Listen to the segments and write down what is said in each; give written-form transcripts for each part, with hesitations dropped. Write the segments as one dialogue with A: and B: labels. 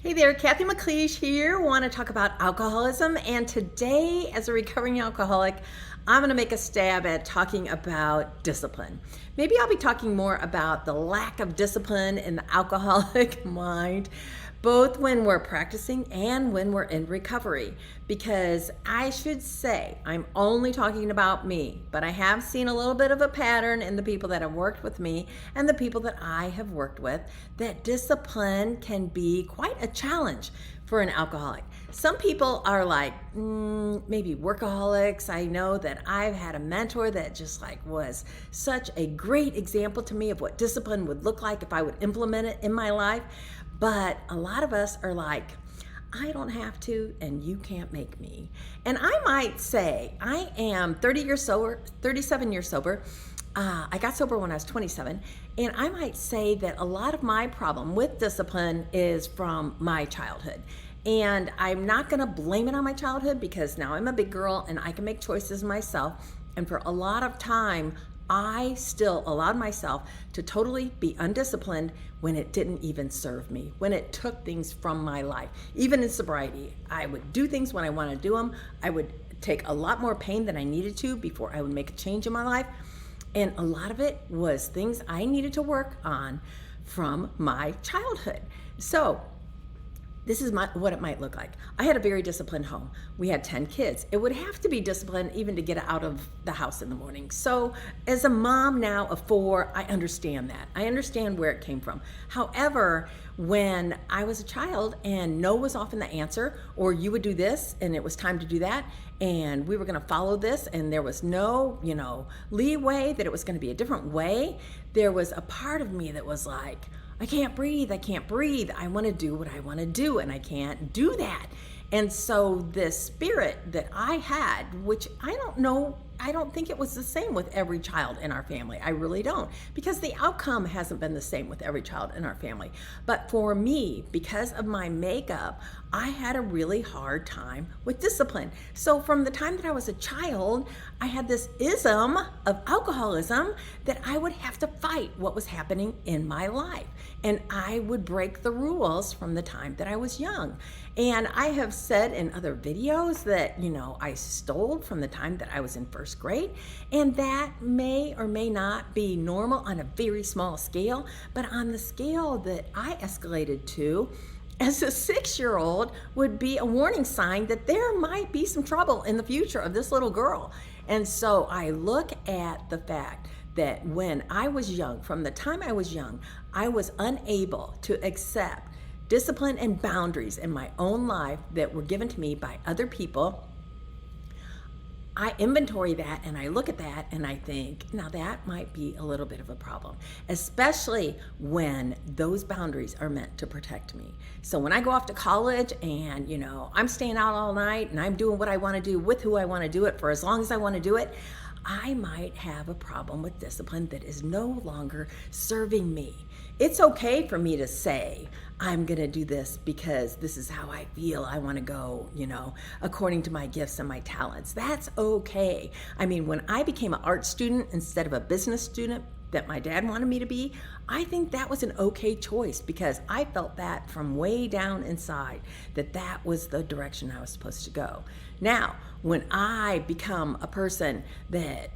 A: Hey there, Cathy McLeish here. Want to talk about alcoholism, and today, as a recovering alcoholic, I'm going to make a stab at talking about discipline. Maybe I'll be talking more about the lack of discipline in the alcoholic mind, both when we're practicing and when we're in recovery. Because I should say, I'm only talking about me, but I have seen a little bit of a pattern in the people that have worked with me and the people that I have worked with, that discipline can be quite a challenge for an alcoholic. Some people are like maybe workaholics. I know that I've had a mentor that just was such a great example to me of what discipline would look like if I would implement it in my life. But a lot of us are like, I don't have to, and you can't make me. And I might say I am 30 years sober, 37 years sober. I got sober when I was 27, and I might say that a lot of my problem with discipline is from my childhood. And I'm not going to blame it on my childhood, because now I'm a big girl and I can make choices myself. And for a lot of time, I still allowed myself to totally be undisciplined when it didn't even serve me, when it took things from my life. Even in sobriety, I would do things when I want to do them. I would take a lot more pain than I needed to before I would make a change in my life. And a lot of it was things I needed to work on from my childhood. So this is what it might look like. I had a very disciplined home. We had 10 kids. It would have to be disciplined even to get out of the house in the morning. So as a mom now of 4, I understand that. I understand where it came from. However, when I was a child and no was often the answer, or you would do this and it was time to do that, and we were going to follow this, and there was no, leeway that it was going to be a different way, there was a part of me that was like, I can't breathe. I want to do what I want to do, and I can't do that. And so this spirit that I had, which I don't think it was the same with every child in our family. I really don't, because the outcome hasn't been the same with every child in our family. But for me, because of my makeup, I had a really hard time with discipline. So from the time that I was a child, I had this ism of alcoholism that I would have to fight what was happening in my life. And I would break the rules from the time that I was young. And I have said in other videos that, I stole from the time that I was in first grade. And that may or may not be normal on a very small scale, but on the scale that I escalated to, as a 6-year-old, would be a warning sign that there might be some trouble in the future of this little girl. And so I look at the fact that when I was young, from the time I was young, I was unable to accept discipline and boundaries in my own life that were given to me by other people. I inventory that and I look at that and I think, now that might be a little bit of a problem, especially when those boundaries are meant to protect me. So when I go off to college and, I'm staying out all night and I'm doing what I want to do with who I want to do it for as long as I want to do it, I might have a problem with discipline that is no longer serving me. It's okay for me to say, I'm going to do this because this is how I feel. I want to go, according to my gifts and my talents. That's okay. I mean, when I became an art student instead of a business student that my dad wanted me to be, I think that was an okay choice, because I felt that from way down inside that was the direction I was supposed to go. Now, when I become a person that,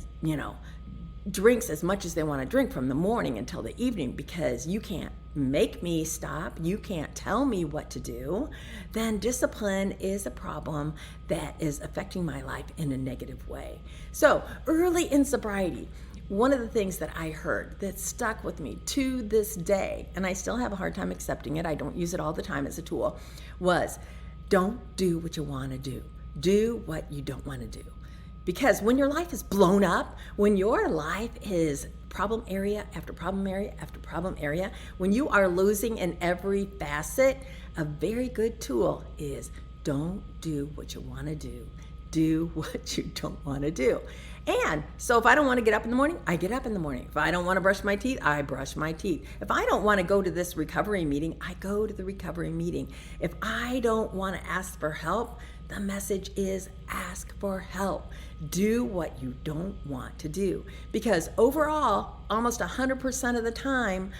A: drinks as much as they want to drink from the morning until the evening, because you can't make me stop, you can't tell me what to do, then discipline is a problem that is affecting my life in a negative way. So early in sobriety, one of the things that I heard that stuck with me to this day, and I still have a hard time accepting it, I don't use it all the time as a tool, was don't do what you want to do. Do what you don't want to do. Because when your life is blown up, when your life is problem area after problem area after problem area, when you are losing in every facet, a very good tool is don't do what you want to do. Do what you don't want to do. And so if I don't want to get up in the morning, I get up in the morning. If I don't want to brush my teeth, I brush my teeth. If I don't want to go to this recovery meeting, I go to the recovery meeting. If I don't want to ask for help, the message is ask for help. Do what you don't want to do. Because overall, almost 100% of the time,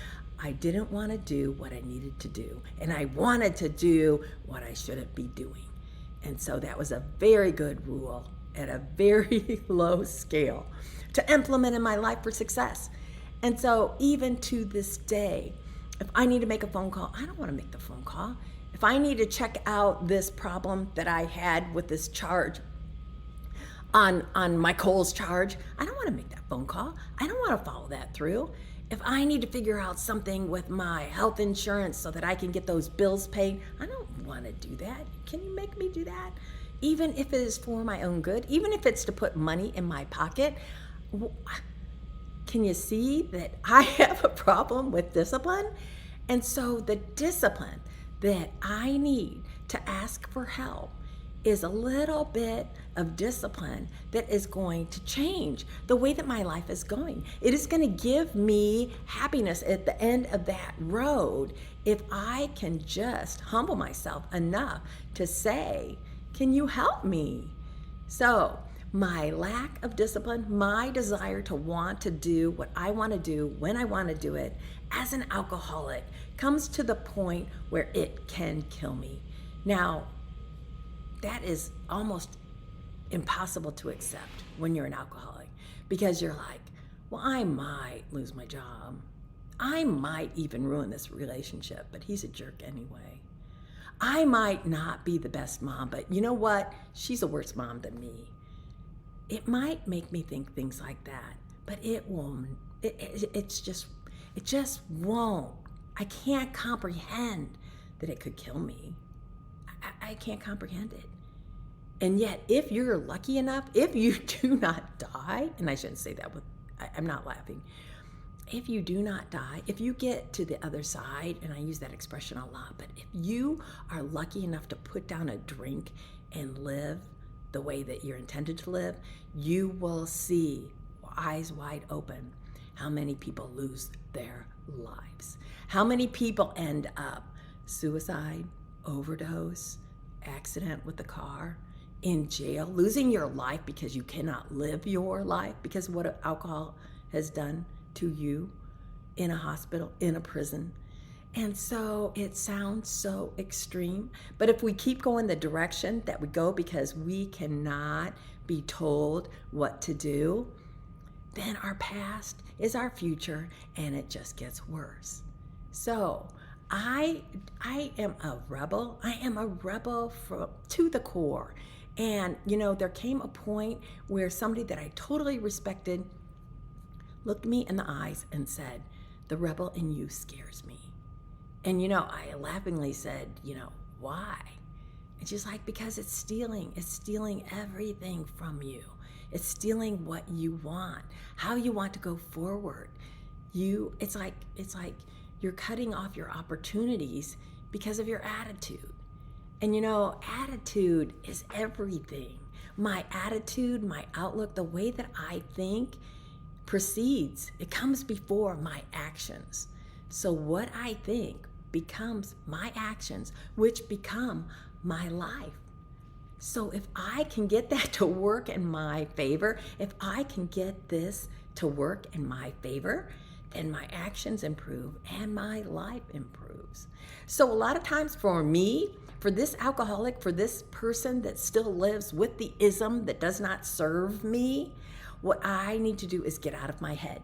A: I didn't want to do what I needed to do, and I wanted to do what I shouldn't be doing. And so that was a very good rule at a very low scale to implement in my life for success. And so even to this day, if I need to make a phone call, I don't want to make the phone call. If I need to check out this problem that I had with this charge on my Kohl's charge, I don't want to make that phone call. I don't want to follow that through. If I need to figure out something with my health insurance so that I can get those bills paid, I don't want to do that. Can you make me do that? Even if it is for my own good, even if it's to put money in my pocket, can you see that I have a problem with discipline? And so the discipline that I need to ask for help is a little bit of discipline that is going to change the way that my life is going. It is going to give me happiness at the end of that road if I can just humble myself enough to say, can you help me? So my lack of discipline, my desire to want to do what I want to do when I want to do it as an alcoholic comes to the point where it can kill me. Now, that is almost impossible to accept when you're an alcoholic, because you're like, well, I might lose my job. I might even ruin this relationship, but he's a jerk anyway. I might not be the best mom, but you know what? She's a worse mom than me. It might make me think things like that, but it won't. It just won't. I can't comprehend that it could kill me. I can't comprehend it. And yet, if you're lucky enough, if you do not die, and I shouldn't say that I'm not laughing. If you do not die, if you get to the other side, and I use that expression a lot, but if you are lucky enough to put down a drink and live the way that you're intended to live, you will see, eyes wide open, how many people lose their lives. How many people end up suicide, overdose, accident with the car, in jail, losing your life because you cannot live your life because of what alcohol has done to you, in a hospital, in a prison. And so it sounds so extreme, but if we keep going the direction that we go because we cannot be told what to do, then our past is our future and it just gets worse. So I am a rebel. I am a rebel to the core. And, there came a point where somebody that I totally respected looked me in the eyes and said, the rebel in you scares me. And, I laughingly said, why? And she's like, because it's stealing everything from you. It's stealing what you want, how you want to go forward. It's like you're cutting off your opportunities because of your attitude. And attitude is everything. My attitude, my outlook, the way that I think precedes, it comes before my actions. So what I think becomes my actions, which become my life. So if I can get that to work in my favor, if I can get this to work in my favor, then my actions improve and my life improves. So a lot of times for me, for this alcoholic, for this person that still lives with the ism that does not serve me, what I need to do is get out of my head.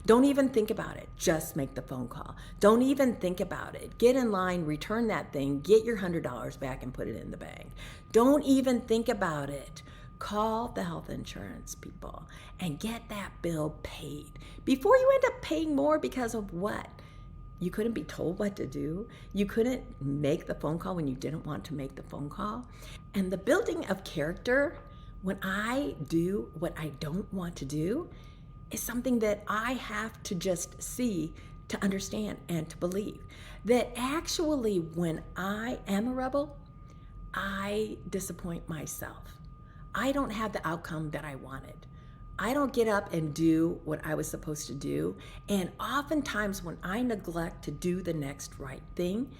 A: Don't even think about it. Just make the phone call. Don't even think about it. Get in line, return that thing, get your $100 back and put it in the bank. Don't even think about it. Call the health insurance people and get that bill paid before you end up paying more because of what? You couldn't be told what to do. You couldn't make the phone call when you didn't want to make the phone call. And the building of character, when I do what I don't want to do, is something that I have to just see, to understand, and to believe. That actually when I am a rebel, I disappoint myself. I don't have the outcome that I wanted. I don't get up and do what I was supposed to do. And oftentimes when I neglect to do the next right thing,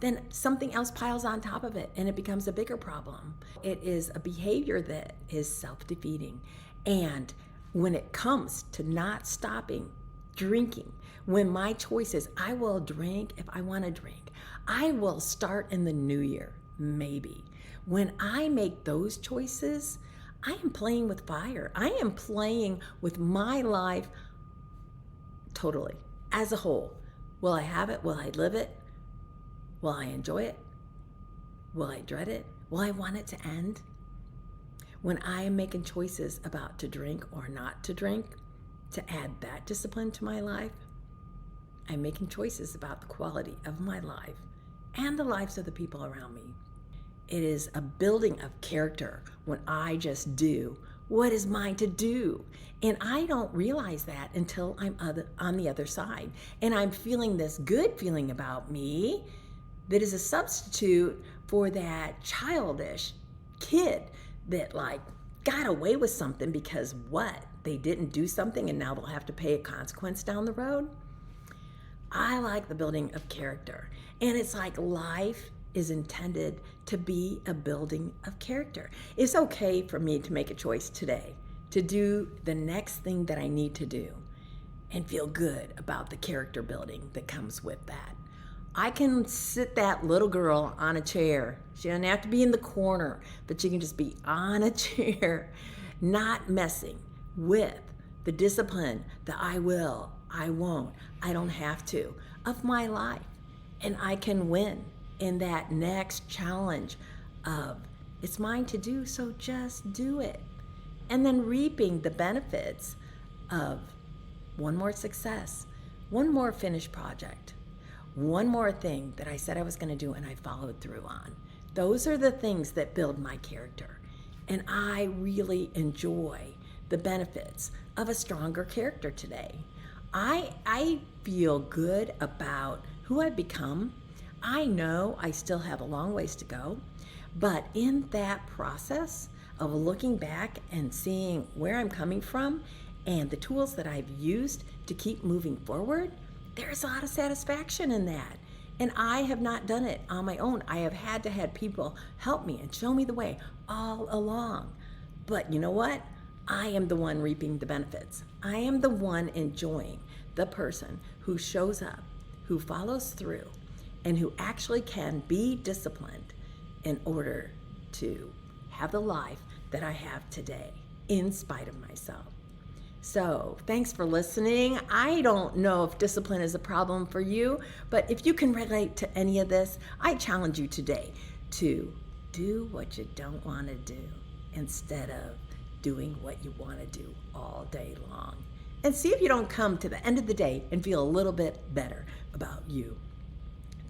A: then something else piles on top of it and it becomes a bigger problem. It is a behavior that is self-defeating. And when it comes to not stopping drinking, when my choice is I will drink if I want to drink. I will start in the new year, maybe. When I make those choices, I am playing with fire. I am playing with my life totally, as a whole. Will I have it? Will I live it? Will I enjoy it? Will I dread it? Will I want it to end? When I am making choices about to drink or not to drink, to add that discipline to my life, I'm making choices about the quality of my life and the lives of the people around me. It is a building of character when I just do what is mine to do. And I don't realize that until I'm on the other side. And I'm feeling this good feeling about me that is a substitute for that childish kid that like got away with something because what? They didn't do something and now they'll have to pay a consequence down the road. I like the building of character. And it's like life is intended to be a building of character. It's okay for me to make a choice today to do the next thing that I need to do and feel good about the character building that comes with that. I can sit that little girl on a chair. She doesn't have to be in the corner, but she can just be on a chair, not messing with the discipline, the I will, I won't, I don't have to of my life. And I can win in that next challenge of it's mine to do, so just do it. And then reaping the benefits of one more success, one more finished project, one more thing that I said I was going to do and I followed through on. Those are the things that build my character. And I really enjoy the benefits of a stronger character today. I feel good about who I've become. I know I still have a long ways to go, but in that process of looking back and seeing where I'm coming from and the tools that I've used to keep moving forward, there's a lot of satisfaction in that. And I have not done it on my own. I have had to have people help me and show me the way all along. But you know what? I am the one reaping the benefits. I am the one enjoying the person who shows up, who follows through, and who actually can be disciplined in order to have the life that I have today, in spite of myself. So thanks for listening. I don't know if discipline is a problem for you, but if you can relate to any of this, I challenge you today to do what you don't want to do instead of doing what you want to do all day long. And see if you don't come to the end of the day and feel a little bit better about you.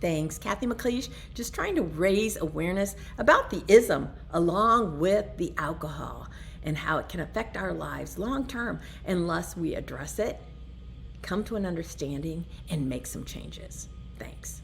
A: Thanks, Cathy McLeish, just trying to raise awareness about the ism along with the alcohol and how it can affect our lives long term unless we address it, come to an understanding, and make some changes. Thanks.